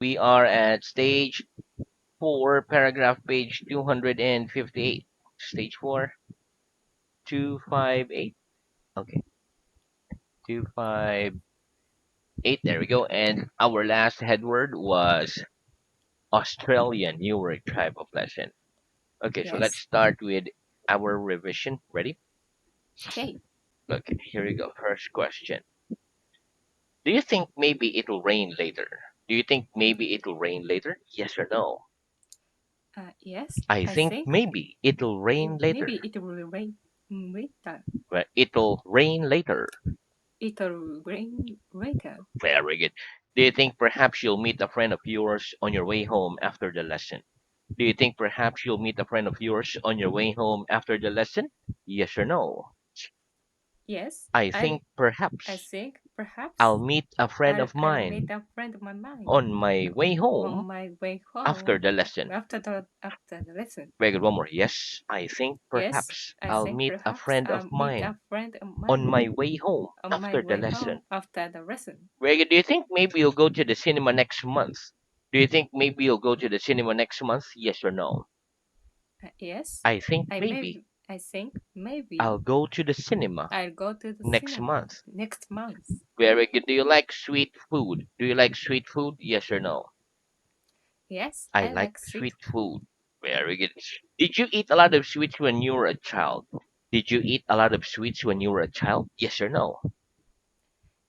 We are at stage 4, paragraph page 258. Stage 4, 258. Okay, 258. There we go. And our last headword was Australian, New Word type of lesson. Okay, so let's Yes. start with our revision. Ready? Okay. Okay, here we go. First question. Do you think maybe it'll rain later? Do you think maybe it'll rain later? Yes or no? Yes. I I think think maybe it'll rain later. maybe it will rain later. Well, it'll rain later. It will rain later. Very good. Do you think perhaps you'll meet a friend of yours on your way home after the lesson? Do you think perhaps you'll meet a friend of yours on your way home after the lesson? Yes or no? Yes. I I think perhaps think perhaps I'll meet a friend of I'll meet mine a friend of mine on my way on home my way after home the lesson. after the lesson. Very good. One more. Yes, I think Yes. perhaps I I'll think meet a perhaps friend of I'll meet mine a friend of on mine my way home on my after the way lesson. home after the lesson. Very good. Do you think maybe you'll go to the cinema next month? Do you think maybe you'll go to the cinema next month? Yes or no? Yes. I think maybe I think I'll maybe go to the cinema I'll go to the next cinema month. next month. Very good. Do you like sweet food? Do you like sweet food? Yes or no? Yes, I I like like sweet sweet food. food. Very good. Did you eat a lot of sweets when you were a child? Did you eat a lot of sweets when you were a child? Yes or no?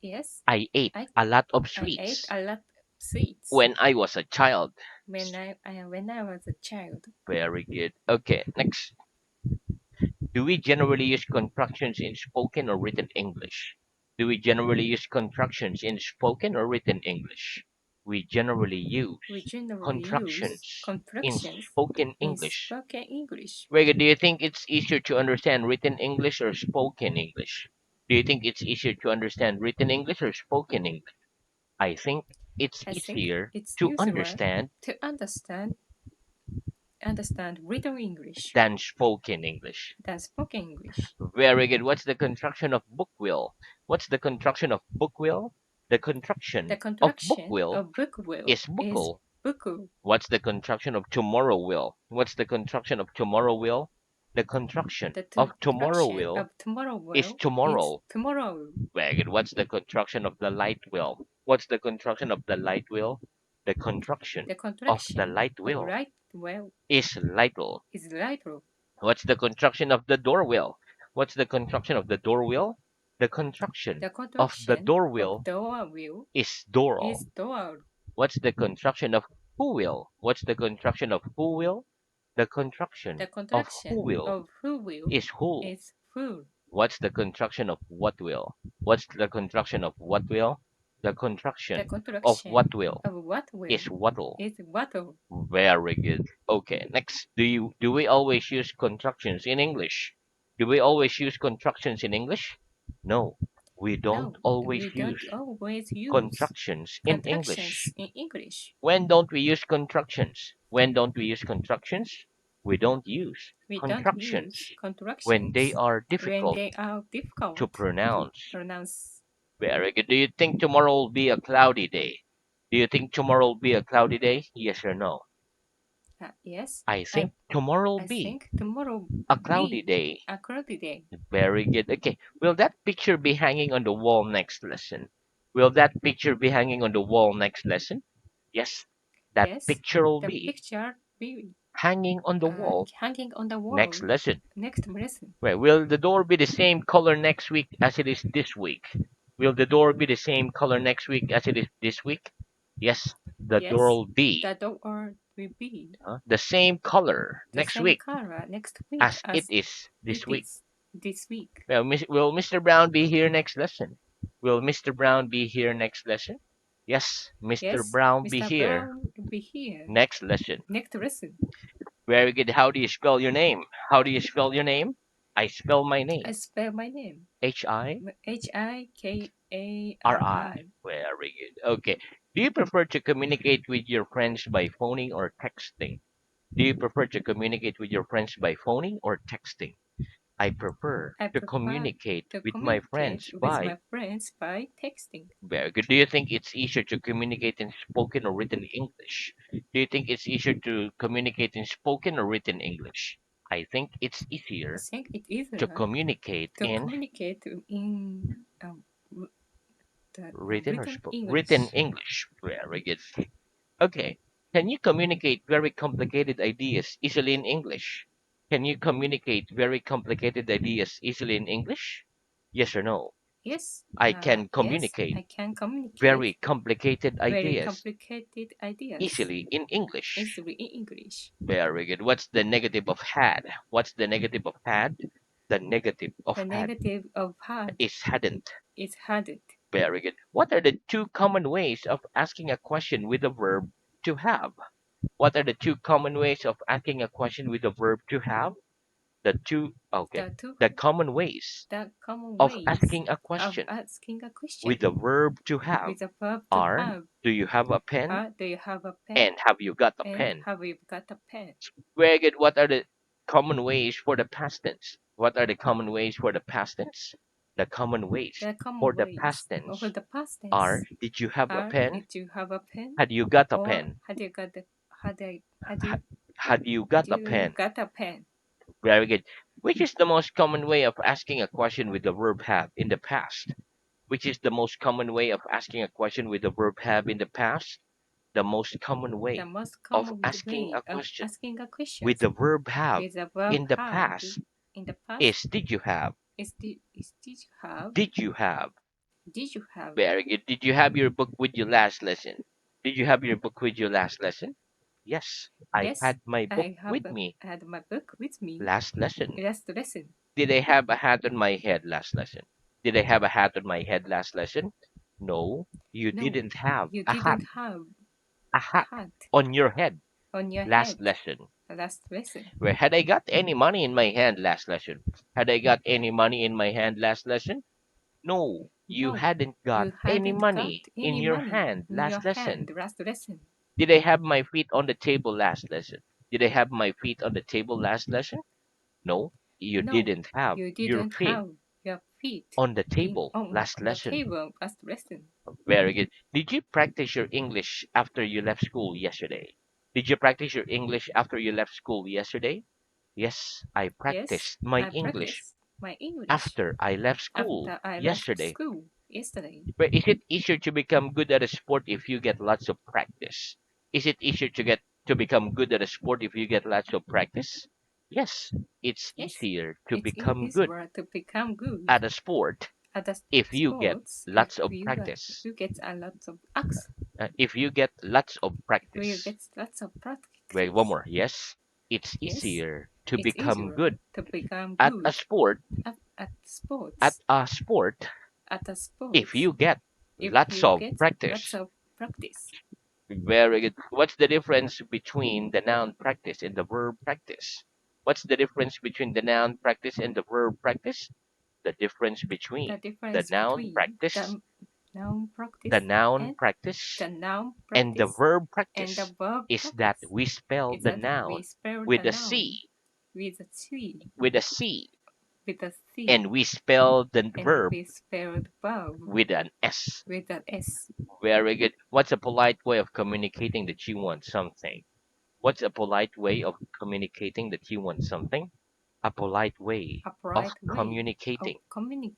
Yes, I ate I a lot of I ate sweets a lot of sweets when I was a child. when I was a child. Very good. Okay, next. Do we generally use contractions in spoken or written English? Do we generally use contractions in spoken or written English? We generally We use generally use contractions in contractions spoken in English. spoken English. Very good. Do you think it's easier to understand written English or spoken English? Do you think it's easier to understand written English or spoken English? I think it's I think easier it's to usual understand to understand written English than spoken English. than spoken English. Very good. What's the contraction of book will? What's the contraction of book will? The The contraction of book contraction will of book will is is buckle. buku. What's the contraction of tomorrow will? What's the contraction of tomorrow will? The contraction The of tomorrow contraction will of tomorrow is will is tomorrow. tomorrow. Very good. What's the contraction of the light will? What's the contraction of the light will? The contraction The of the contraction light of will right will is little. is little. What's the contraction of the door wheel? What's the contraction of the door wheel? The contraction The of the contraction door of wheel door will is doral. is door. What's the contraction of who will? What's the contraction of who will? The The contraction of who contraction will of who will is who. is full. What's the contraction of what will? What's the contraction of what will? The The contraction of contraction what will of what is will what'll. is wattle. Very good. Okay, next. Do we always use contractions in English? Do we always use contractions in English? No, we don't No, always we don't use always use contractions in English. contractions in English. When don't we use contractions? When don't we use contractions? We don't use We don't use contractions when they contractions are when difficult they are to difficult to pronounce. pronounce. Very good. Do you think tomorrow will be a cloudy day? Do you think tomorrow will be a cloudy day? Yes or no? Yes, I I think tomorrow will I be think tomorrow a cloudy be day. a cloudy day. Very good. Okay. Will that picture be hanging on the wall next lesson? Will that picture be hanging on the wall next lesson? Yes. That Yes, picture will the be picture be hanging on the wall hanging on the next wall lesson. next lesson. Well, will the door be the same color next week as it is this week? Will the door be the same color next week as it is this week? Yes, the door Yes, will be the door will be the same color the next same week color next week as it as is this it week. is this week. Well, will Mr. Brown be here next lesson? Will Mr. Brown be here next lesson? Yes, Mr. Yes, Brown be Mr. here Brown will be here next lesson. next lesson. Very good. How do you spell your name? How do you spell your name? I spell my I name. spell my name H-I-R-I. Hikari. Very good. Okay. Do you prefer to communicate with your friends by phoning or texting? Do you prefer to communicate with your friends by phoning or texting? I prefer I to prefer communicate to with my communicate friends with by. my friends by texting. Very good. Do you think it's easier to communicate in spoken or written English? Do you think it's easier to communicate in spoken or written English? I think it's I easier think it to is communicate to in communicate in w- the written or written written English. English. Very good. Okay. Can you communicate very complicated ideas easily in English? Can you communicate very complicated ideas easily in English? Yes or no? I can Yes, communicate I can communicate very complicated very ideas complicated ideas easily in English. easily in English. Very good. What's the negative of had? What's the negative of had? The negative of The had negative of hard is hadn't. is hadn't. Very good. What are the two common ways of asking a question with the verb to have? What are the two common ways of asking a question with the verb to have? The two, okay, The two the common ways the common of ways asking a of question asking a with question the verb to have with a verb to are, have. do you have a pen? Do you have a pen? And have you got a And pen? have you got a pen? Very good. What are the common ways for the past tense? What are the common ways for the past tense? The common ways The for common the ways past of tense the past are, tense did you have a are pen? did you have a pen? Had you got a Or pen? had you got the Ha- had you had got a you pen? got a pen? Very good. Which is the most common way of asking a question with the verb have in the past? Which is the most common way of asking a question with the verb have in the past? The most common The way most of common asking a way of question asking a question with the verb have with a verb in the have past in the past is did you have? is did you have? Did you have? Did you have? Very good. Did you have your book with you last lesson? Did you have your book with you last lesson? Yes, I Yes, had my book with me had my book with me last lesson. last lesson. Did I have a hat on my head last lesson? Did I have a hat on my head last lesson? No, you No, didn't have you a hat. didn't have A a hat hat on your head on your last head lesson. last lesson. Where had I got any money in my hand last lesson? Had I got any money in my hand last lesson? No, you No, hadn't got you any hadn't got money in any your money hand in your last lesson. hand last lesson. Did I have my feet on the table last lesson? Did I have my feet on the table last lesson? No, you No, didn't have you your didn't feet have your feet on the table on last the lesson. table last lesson. Very good. Did you practice your English after you left school yesterday? Did you practice your English after you left school yesterday? Yes, I Yes, practiced my I English practiced my English after I left school after I left yesterday. school yesterday. But is it easier to become good at a sport if you get lots of practice? Is it easier to become good at a sport if you get lots of practice? Yes, it's Yes, easier to it's become good easier to become good at a sport at the if you get sports if lots of you practice. you get a lot of acts. If you get lots of If you practice. get lots of Wait, one practice. more. Yes, it's Yes, easier to it's become easier good to become at a good sport at at sports a sport at a if sports you get if lots you of get lots practice. of practice. Very good. What's the difference between the noun practice and the verb practice? What's the difference between the noun practice and the verb practice? The difference between The the difference noun between practice, noun the practice noun and practice, the noun and the practice verb and the practice verb is that practice we spell is the that we noun spell the with a noun C, with a C with a C, with a C and we spell the and verb we spell the verb with an S. with an S. Very good. What's a polite way of communicating that you want something? What's a polite way of communicating that you want something? A polite way A of polite way of communicating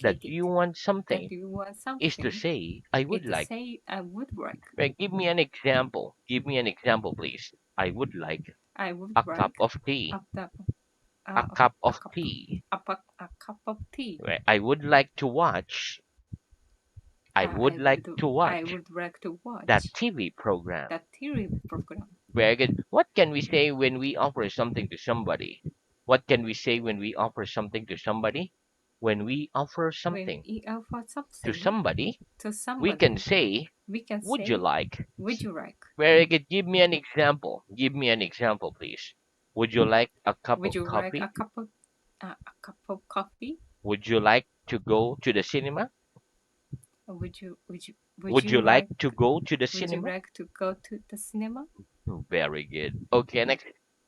that communicating you want that something you want is to something say, I is would to like. say I would like. Right, give me an example. Give me an example, please. I would like I would a cup like of tea. a, the, A a, cup a of cup tea. a cup of tea. Right, I would like to watch. I would like to I watch would like to that watch TV program. that TV program. Very good. What can we say when we offer something to somebody? What can we say when we offer something to somebody? When we offer When something we offer to something somebody, to we can somebody, say, we can would you say, like? would you like? Very good. Give me an example. Give me an example, please. Would you like a cup Would of you like coffee? a cup of coffee? Would you like to go to the cinema? Or Would you like to go to the would you cinema? like to go to the cinema? Very good. Okay, next.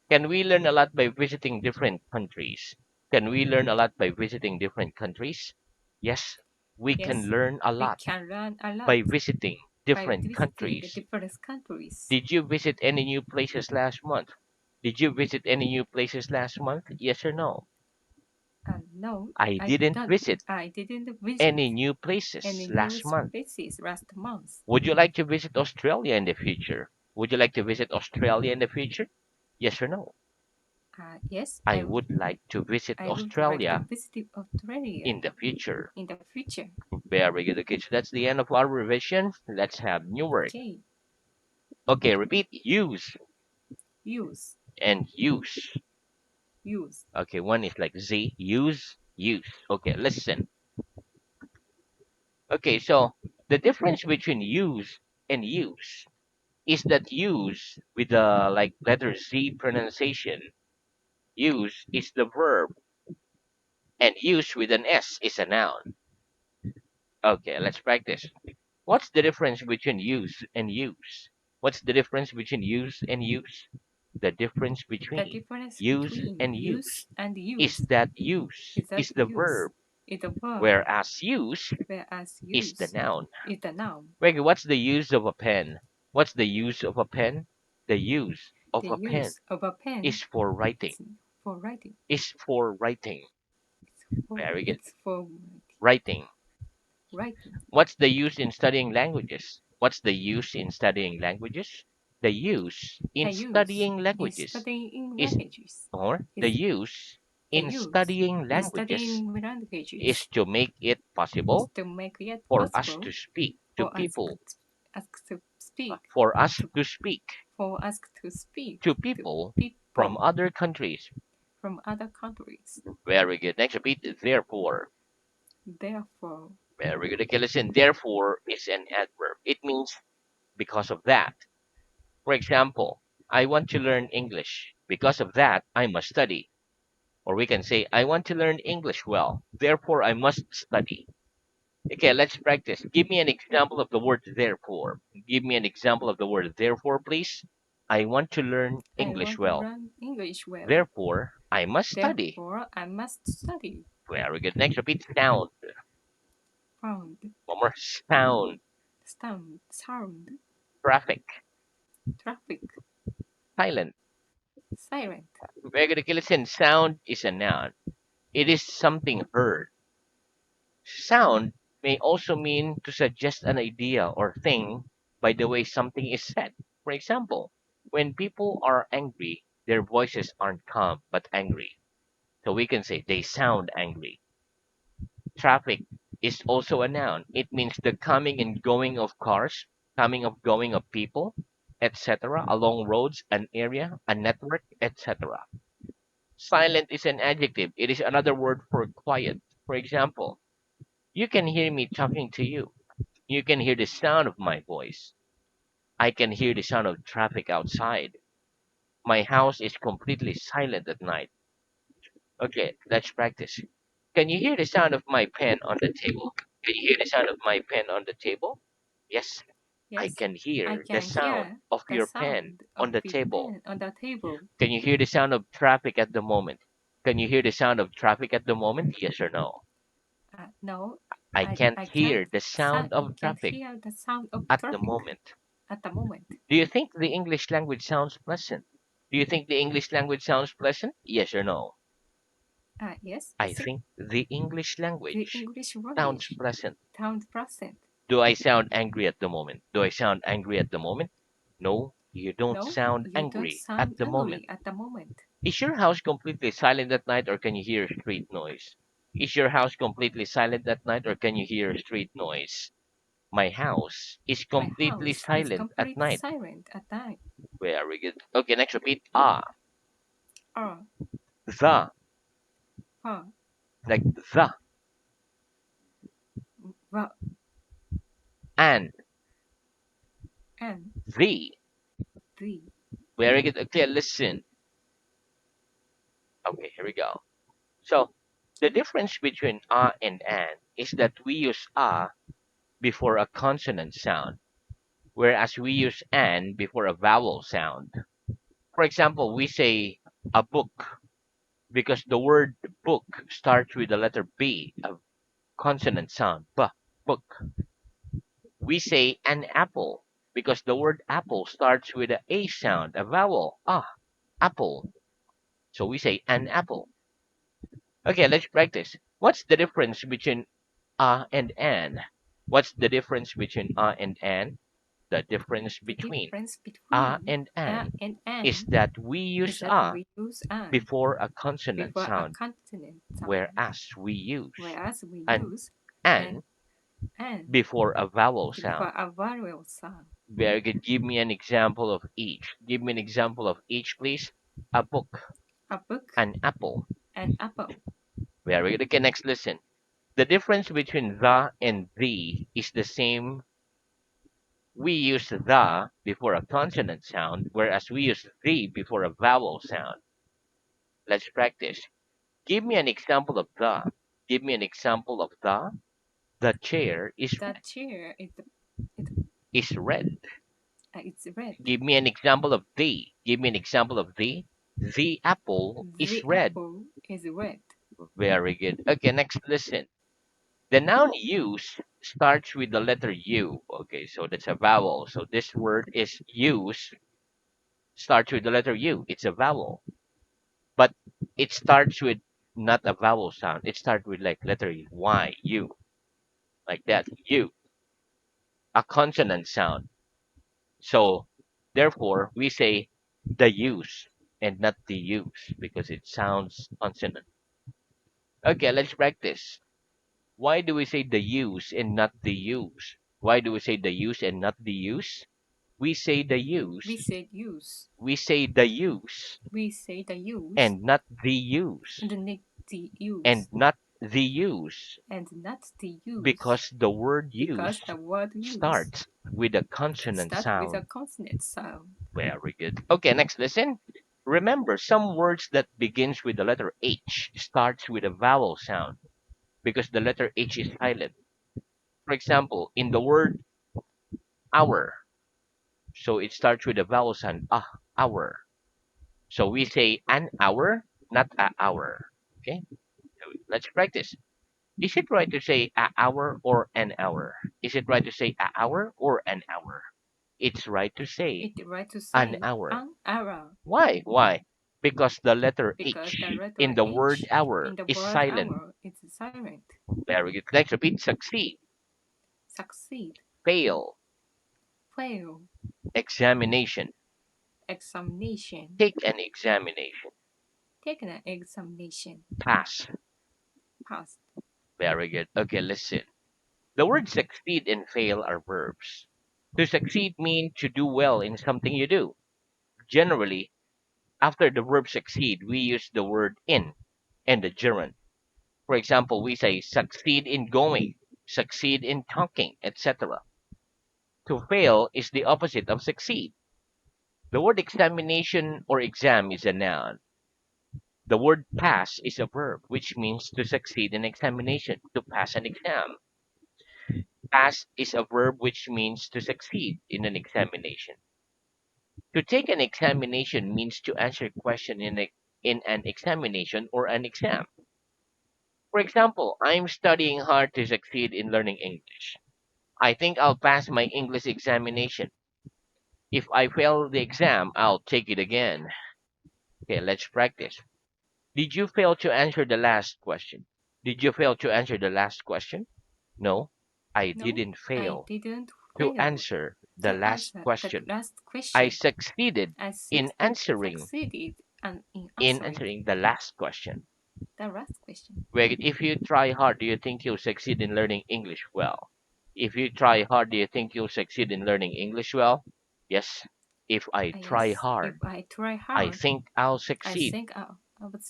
Can we learn a lot by visiting different countries? Can we learn a lot by visiting different countries? Yes, we can Yes, learn a we lot can learn a lot by visiting by different visiting the countries. different countries. Did you visit any new places last month? Did you visit any new places last month? Yes or no? No, I I didn't don't. visit I didn't visit any new places any new last month. places last month. Would you like to visit Australia in the future? Would you like to visit Australia in the future? Yes or no? Yes, I would like to visit I would like to Australia visit Australia in the future. in the future. Very good. Okay, so that's the end of our revision. Let's have new work. Okay, Okay, repeat use use, and use. use. Okay, one is like Z, use, use. Okay, listen. Okay, so the difference between use and use is that use with the like letter Z pronunciation, use is the verb and use with an S is a noun. Okay, let's practice. What's the difference between use and use? What's the difference between use and use? The difference The between difference use between and use use and is use that use is that is the use verb, is a verb, whereas use whereas is the use noun. is the noun. Wait, what's the use of a pen? What's the use of a pen? The use of The a pen use of a pen is for writing. is for writing. Is for writing. Very good. It's for Writing. writing. What's the use in studying languages? What's the use in studying languages? The use The in use studying in languages studying is, languages or the is use the in use studying in languages studying is languages to make it is possible to make it for us possible to speak to for us people, to speak for us to to speak for us to speak to to people from people other countries. from other countries. Very good. Next repeat, therefore. Therefore, Very good. Okay, listen, therefore is an adverb. It means because of that. For example, I want to learn English. Because of that, I must study. Or we can say, I want to learn English well. Therefore, I must study. Okay, let's practice. Give me an example of the word therefore. Give me an example of the word therefore, please. I want to learn I English want to well. learn English well. Therefore, I must study. Therefore, I must study. Very good. Next, repeat sound. Found, One more. Sound. sound, Traffic. traffic, Silent. silent. Very good. Okay, listen. Sound is a noun. It is something heard. Sound may also mean to suggest an idea or thing by the way something is said. For example, when people are angry, their voices aren't calm but angry. So we can say they sound angry. Traffic is also a noun. It means the coming and going of cars, coming of going of people, etc. along roads, an area, a network, etc. Silent is an adjective. It is another word for quiet. For example, you can hear me talking to you. You can hear the sound of my voice. I can hear the sound of traffic outside. My house is completely silent at night. Okay, let's practice. Can you hear the sound of my pen on the table? Can you hear the sound of my pen on the table? Yes, I Yes, can I hear the can sound hear of the your pen sound on of the the table. pen on the table. Can you hear the sound of traffic at the moment? Can you hear the sound of traffic at the moment? Yes or no? No, I can't I hear the sound of can't traffic hear the sound of at the traffic moment. at the moment. Do you think the English language sounds pleasant? Do you think the English language sounds pleasant? Yes or no? Yes, I I think think the English the language English sounds language pleasant. sounds pleasant. Do I sound angry at the moment? Do I sound angry at the moment? No, you don't No, sound you don't angry at sound the moment. angry at the moment. Is your house completely silent at night or can you hear street noise? Is your house completely silent at night or can you hear street noise? My house is My completely house is silent at completely night. silent at night. Very good. Okay, next repeat. Ah, Or, the, for, like the, well, and, and, the. the. Very good. Okay, listen. Okay, here we go. So, the difference between and an is that we use before a consonant sound, whereas we use an before a vowel sound. For example, we say a book because the word book starts with the letter B, a consonant sound. Book. We say an apple because the word apple starts with a A sound, a vowel. Apple. So we say an apple. Okay, let's practice. What's the difference between and an? What's the difference between and an? The difference The between difference between and a an and is an that we is use that we use an before a consonant before a sound, consonant sound, whereas we use whereas we an use an an and before a vowel sound. before a vowel sound. Very good. Give me an example of each. Give me an example of each, please. A book, A book, an apple. an apple. Very good. Okay, next listen. The difference between the and the is the same. We use the before a consonant sound, whereas we use the before a vowel sound. Let's practice. Give me an example of the. Give me an example of the. The chair The chair it, is red. it's red. Give me an example of the. Give me an example of the. The apple is The red. apple is red. Very good. Okay, next listen. The noun use starts with the letter U. Okay, so that's a vowel. So this word is use, starts with the letter U. It's a vowel. But it starts with not a vowel sound. It starts with like letter Y, U, like that. U, a consonant sound. So therefore we say the use and not the use because it sounds consonant. Okay, let's practice. Why do we say the use and not the use? Why do we say the use and not the use? We say the We use, said use. we say the use We say the use and not the use and not the and use not the use and not the use because the word because use the word use starts with a consonant starts with a sound. consonant sound. Very good. Okay, next listen. Remember, some words that begins with the letter H starts with a vowel sound because the letter H is silent. For example, in the word hour, so it starts with a vowel sound, hour. So we say an hour, not a hour. Okay, so let's practice. Is it right to say a hour or an hour? Is it right to say a hour or an hour? It's right to say It's right to an say hour. an hour Why? Why? Because the letter because the H in letter the word H hour in the is word silent. hour is silent. Very good. Let's repeat. Succeed, Succeed, fail, fail, examination, examination, take an examination, take an examination, pass. pass. Very good. Okay, listen. The words succeed and fail are verbs. To succeed means to do well in something you do. Generally, after the verb succeed, we use the word in and the gerund. For example, we say succeed in going, succeed in talking, etc. To fail is the opposite of succeed. The word examination or exam is a noun. The word pass is a verb, which means to succeed in examination, to pass an exam. Pass is a verb which means to succeed in an examination. To take an examination means to answer a question in an examination or an exam. For example, I'm studying hard to succeed in learning English. I think I'll pass my English examination. If I fail the exam, I'll take it again. Okay, let's practice. Did you fail to answer the last question? Did you fail to answer the last question? No, I No, didn't I fail didn't to fail answer the to last answer the question. last I question. succeeded I in answering succeeded in in answering answering the last question. the last question. Where if you try hard, do you think you'll succeed in learning English well? If you try hard, do you think you'll succeed in learning English well? Yes. If I try Yes, if hard, I try I hard, think I'll I succeed. think I would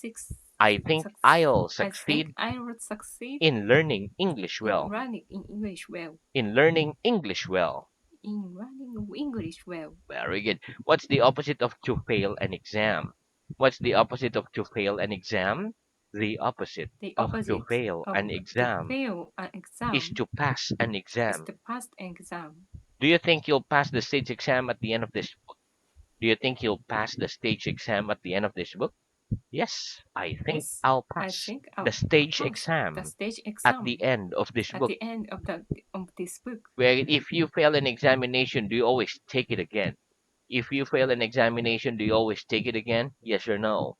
I think suc I'll I think succeed I would succeed in learning English in well. running in English well. In learning English well. In running English well. Very good. What's the opposite of to fail an exam? What's the opposite of to fail an exam? The opposite The of to opposite fail of an to exam fail an is exam to pass an is exam. to pass an exam. Do you think you'll pass the stage exam at the end of this book? Do you think you'll pass the stage exam at the end of this book? Yes, I think Yes, I'll I pass think the I'll stage pass the exam stage at the exam end of this at book. the end of this book. Where if you fail an examination, do you always take it again? If you fail an examination, do you always take it again? Yes or no?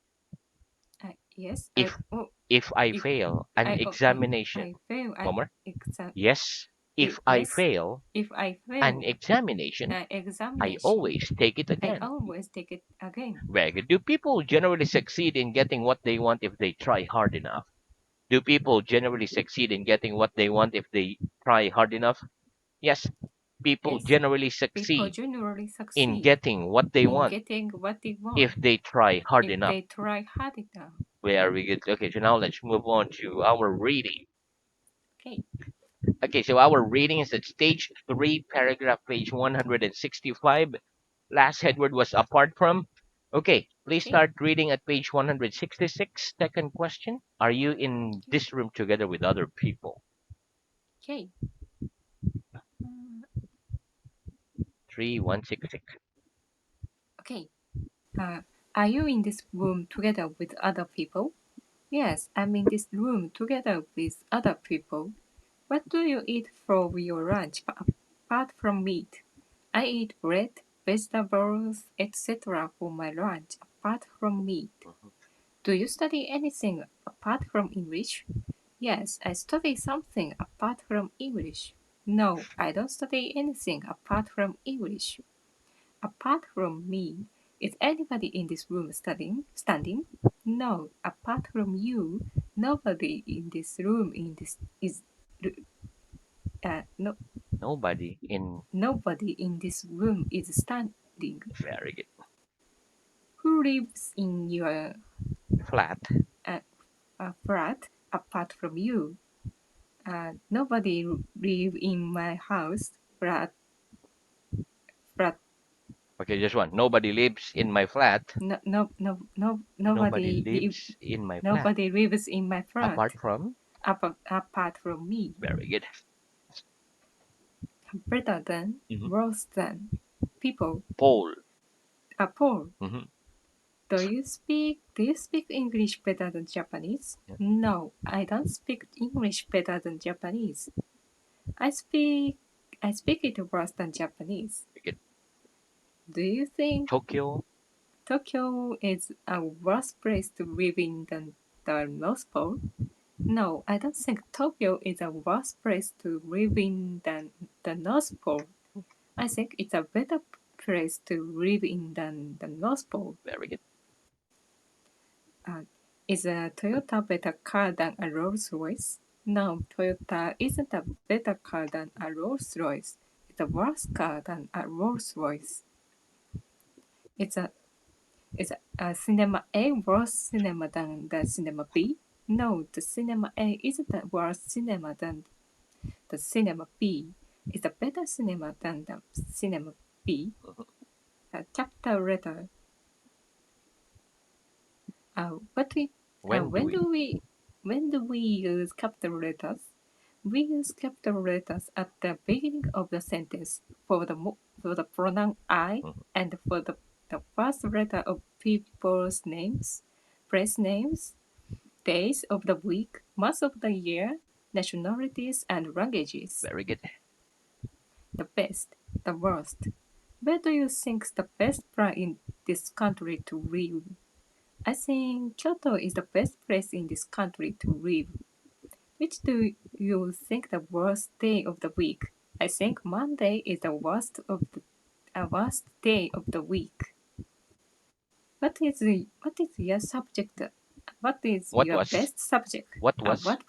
Yes, I If oh if I if fail an I oh, examination, I fail one at more. exam. Yes, if I Yes, fail if I an fail examination, an I examination, always take it I again. always take it again. Very good. Do people generally succeed in getting what they want if they try hard enough? Do people generally succeed in getting what they want if they try hard enough? Yes, people Yes, generally people succeed generally in succeed getting what they in want getting what they if want they try hard if enough. they try hard enough. Very good. Okay, so now let's move on to our reading. Okay, Okay, so our reading is at stage 3, paragraph page 165. Last headword was apart from. Okay, please okay, start reading at page 166. Second question. Are you in okay, this room together with other people? okay. Uh, 3166. okay. Uh, are you in this room together with other people? Yes, I'm in this room together with other people. What do you eat for your lunch apart from meat? I eat bread, vegetables, etc. for my lunch apart from meat. Do you study anything apart from English? Yes, I study something apart from English. No, I don't study anything apart from English. Apart from me, is anybody in this room standing? No, apart from you, nobody in this room in this is no Nobody in. nobody in this room is standing. Very good. Who lives in your Flat. uh, flat apart from you? Nobody live in my house. Flat. Okay, just one. Nobody lives in my flat. No, no, no, no. Nobody lives in my flat. Nobody lives in my flat Apart from. apart from me. Very good. Better than, Hmm. worse than. People Paul. are poor. Hmm. Do you speak English better than Japanese? Yeah, No, I don't speak English better than Japanese. I speak I speak it worse than Japanese. very good. Do you think Tokyo. Tokyo is a worse place to live in than the North Pole? No, I don't think Tokyo is a worse place to live in than the North Pole. I think it's a better place to live in than the North Pole. Very good. Uh, is a Toyota better car than a Rolls Royce? No, Toyota isn't a better car than a Rolls Royce. It's a worse car than a Rolls Royce. It's a Is a cinema A worse cinema than the cinema B? No, the cinema A isn't a worse cinema than the cinema B. It's a better cinema than the cinema B. Mhm. A capital letter. What we When do when we? do we when do we use capital letters? We use capital letters at the beginning of the sentence for for the pronoun I Mhm. and for the first letter of people's names, place names, days of the week, months of the year, nationalities, and languages. Very good. The best, the worst. Where do you think's the best place in this country to live? I think Kyoto is the best place in this country to live. Which do you think the worst day of the week? I think Monday is the worst day of the week. What is your subject? What is What your was? best subject? What was What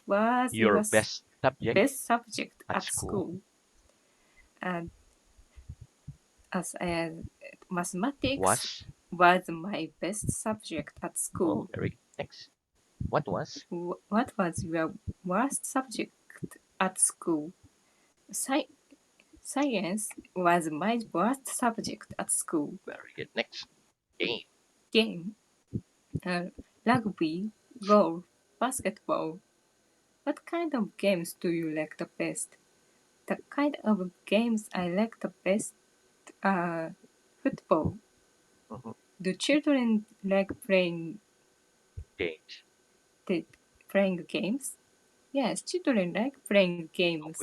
was your your best subject best subject at at school? school? And as mathematics Was. was my best subject at Oh, school. very good. Next. What was? What was your worst subject at school? Sci- Science was my worst subject at school. Very good. Next. Game. Game, uh, rugby, golf, basketball. What kind of games do you like the best? The kind of games I like the best are football, Mhm. Do children like Games. the, playing games? Yes, children like playing Oh, games.